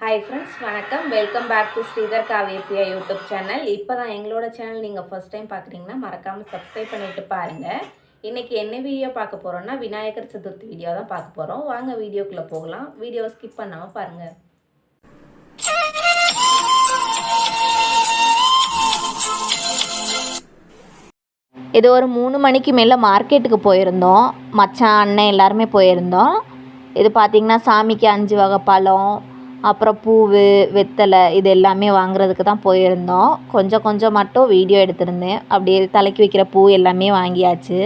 Hi friends, வணக்கம். Welcome back to Sridhar Kavyapriya YouTube channel. இப்போ தான் எங்களோட சேனல் நீங்கள் ஃபர்ஸ்ட் டைம் பார்க்குறீங்கன்னா மறக்காமல் சப்ஸ்கிரைப் பண்ணிவிட்டு பாருங்கள். இன்றைக்கி என்ன வீடியோ பார்க்க போகிறோன்னா விநாயகர் சதுர்த்தி வீடியோ தான் பார்க்க போகிறோம். வாங்க வீடியோக்குள்ளே போகலாம். வீடியோவை ஸ்கிப் பண்ணாமல் பாருங்கள். இது ஒரு 3 மணிக்கு மேலே மார்க்கெட்டுக்கு போயிருந்தோம். மச்சான், அண்ணன் எல்லாருமே போயிருந்தோம். இது பார்த்திங்கன்னா சாமிக்கு 5 வகை பழம், அப்புறம் பூவு, வெத்தலை இது எல்லாமே வாங்குறதுக்கு தான் போயிருந்தோம். கொஞ்சம் மட்டும் வீடியோ எடுத்திருந்தேன். அப்படியே தலைக்கு வைக்கிற பூ எல்லாமே வாங்கியாச்சு.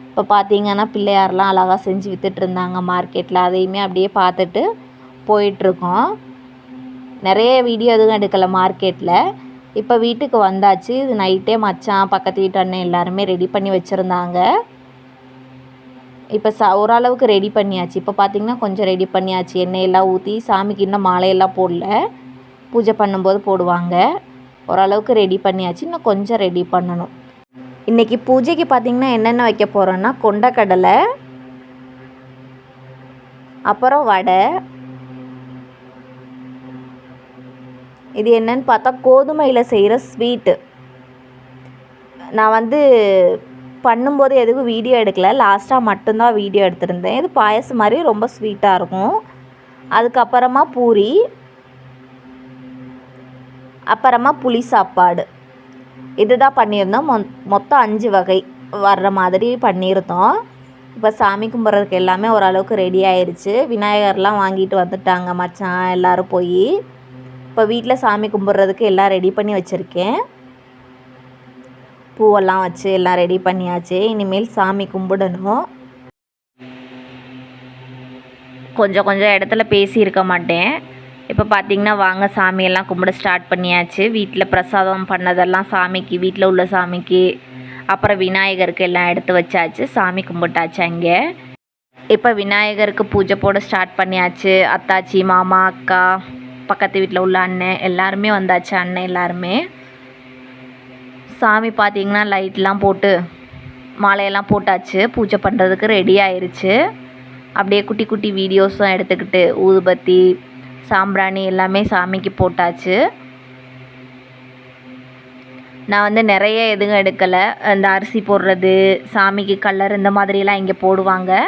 இப்போ பார்த்திங்கன்னா பிள்ளையாரெலாம் அழகாக செஞ்சு விற்றுட்ருந்தாங்க மார்க்கெட்டில். அதையுமே அப்படியே பார்த்துட்டு போயிட்டுருக்கோம். நிறைய வீடியோ எதுவும் எடுக்கலை மார்க்கெட்டில். இப்போ வீட்டுக்கு வந்தாச்சு. இது நைட்டே மச்சான், பக்கத்து வீட்டு அண்ணன் எல்லாருமே ரெடி பண்ணி வச்சுருந்தாங்க. இப்போ ஓரளவுக்கு ரெடி பண்ணியாச்சு. இப்போ பார்த்திங்கன்னா கொஞ்சம் ரெடி பண்ணியாச்சு. எண்ணெயெல்லாம் ஊற்றி சாமிக்கு இன்னும் மாலையெல்லாம் போடல. பூஜை பண்ணும்போது போடுவாங்க. ஓரளவுக்கு ரெடி பண்ணியாச்சு. இன்னும் கொஞ்சம் ரெடி பண்ணணும். இன்றைக்கி பூஜைக்கு பார்த்திங்கன்னா என்னென்ன வைக்க போகிறோன்னா கொண்டக்கடலை, அப்புறம் வடை. இது என்னன்னு பார்த்தா கோதுமையில் செய்கிற ஸ்வீட்டு. நான் பண்ணும்போது எதுவும் வீடியோ எடுக்கலை. லாஸ்ட்டாக மட்டும்தான் வீடியோ எடுத்திருந்தேன். இது பாயசம் மாதிரி ரொம்ப ஸ்வீட்டாக இருக்கும். அதுக்கப்புறமா பூரி, அப்புறமா புளி சாப்பாடு. இதுதான் பண்ணியிருந்தோம். மொத்தம் 5 வகை வர்ற மாதிரி பண்ணியிருந்தோம். இப்போ சாமி கும்பிட்றதுக்கு எல்லாமே ஓரளவுக்கு ரெடி ஆயிடுச்சு. விநாயகர்லாம் வாங்கிட்டு வந்துட்டாங்க மச்சான் எல்லோரும் போய். இப்போ வீட்டில் சாமி கும்பிட்றதுக்கு எல்லாம் ரெடி பண்ணி வச்சுருக்கேன். பூவெல்லாம் வச்சு எல்லாம் ரெடி பண்ணியாச்சு. இனிமேல் சாமி கும்பிடணும். கொஞ்சம் இடத்துல பேசியிருக்க மாட்டேன். இப்போ பார்த்திங்கன்னா வாங்க சாமியெல்லாம் கும்பிட ஸ்டார்ட் பண்ணியாச்சு. வீட்டில் பிரசாதம் பண்ணதெல்லாம் சாமிக்கு, வீட்டில் உள்ள சாமிக்கு, அப்புறம் விநாயகருக்கு எல்லாம் எடுத்து வச்சாச்சு. சாமி கும்பிட்டாச்சு. அங்கே இப்போ விநாயகருக்கு பூஜை போட ஸ்டார்ட் பண்ணியாச்சு. அத்தாச்சி, மாமா, அக்கா, பக்கத்து வீட்டில் உள்ள அண்ணன் எல்லாருமே வந்தாச்சு. அண்ணன் எல்லாருமே சாமி பார்த்திங்கன்னா லைட்லாம் போட்டு மாலையெல்லாம் போட்டாச்சு. பூஜை பண்ணுறதுக்கு ரெடி ஆயிடுச்சு. அப்படியே குட்டி குட்டி வீடியோஸும் எடுத்துக்கிட்டு ஊதுபத்தி, சாம்பிராணி எல்லாமே சாமிக்கு போட்டாச்சு. நான் நிறைய எதுவும் எடுக்கலை. அந்த அரிசி போடுறது, சாமிக்கு கலர் இந்த மாதிரிலாம் இங்கே போடுவாங்க.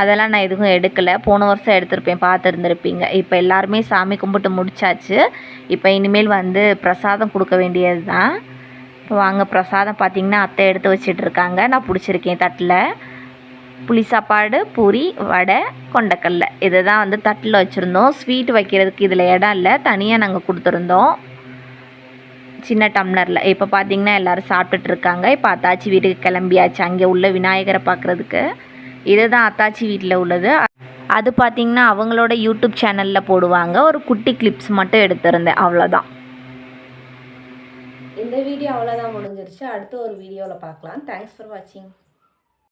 அதெல்லாம் நான் எதுவும் எடுக்கலை. போன வருஷம் எடுத்திருப்பேன், பார்த்துருந்துருப்பீங்க. இப்போ எல்லாருமே சாமி கும்பிட்டு முடிச்சாச்சு. இப்போ இனிமேல் பிரசாதம் கொடுக்க வேண்டியது தான். இப்போ வாங்க பிரசாதம் பார்த்திங்கன்னா அத்தை எடுத்து வச்சிட்ருக்காங்க. நான் பிடிச்சிருக்கேன் தட்டில். புளி சாப்பாடு, பூரி, வடை, கொண்டக்கடலை இதை தான் தட்டில் வச்சுருந்தோம். ஸ்வீட் வைக்கிறதுக்கு இதில் இடம் இல்லை, தனியாக நாங்கள் கொடுத்துருந்தோம் சின்ன டம்ளரில். இப்போ பார்த்திங்கன்னா எல்லோரும் சாப்பிட்டுட்ருக்காங்க. இப்போ அத்தாச்சி வீட்டுக்கு கிளம்பியாச்சு. அங்கே உள்ள விநாயகரை பார்க்குறதுக்கு. இது தான் அத்தாச்சி வீட்டில் உள்ளது. அது பார்த்திங்கன்னா அவங்களோட யூடியூப் சேனலில் போடுவாங்க. ஒரு குட்டி கிளிப்ஸ் மட்டும் எடுத்திருந்தேன், அவ்வளோதான். இந்த வீடியோ அவ்வளோதான் முடிஞ்சிருச்சு. அடுத்த ஒரு வீடியோவில் பார்க்கலாம். தேங்க்ஸ் ஃபார் வாட்சிங்.